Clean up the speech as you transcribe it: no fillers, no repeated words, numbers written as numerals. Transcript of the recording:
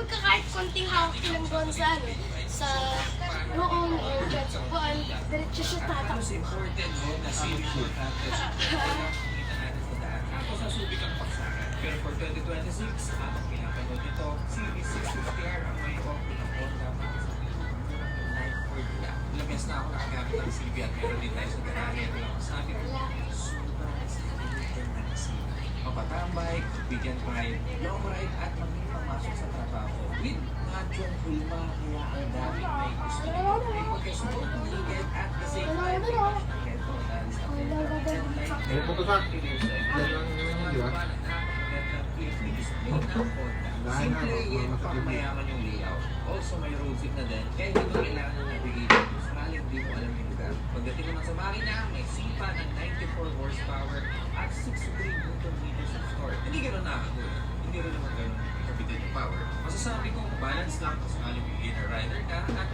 ka kahit konting hawak lang doon sa ano, sa noon or dyan sa buwan, diretso siya tatakbo. Mas important mo na series mo natin. Kita natin sa daan. Tapos nasubik ang paksakan. Pero for 2026, habang pinapanood nito, Series 650R ang may offer ng Honda para sa ilang beses na ako nakagamit ng CV at meron din tayo sa garahe. Ito lang ang sabi ko, sobrang significant na kasi mapatambay, bigyan ride, long ride at maging pamasok sa trabaho. With Nadyong Hulma, kaya ang dami may gusto nyo. May pagkasunod ng higit at the same time, may mas ng heto dahil sa Eh, puto sa. Yan lang yun, di ba? Simple yun pang mayaman yung layout. Also may road seat na din, kaya hindi mo kailangan ng navigation kung sakaling hindi mo alam yung lugar. Pagdating naman sa makina, may sipa ng 94 horsepower at 63 Newton meters of torque. Hindi gano'n nakakagulo. Hindi rin naman gano'n kabitin yung power. Masasabi kong balance lang kung sakaling beginner rider ka at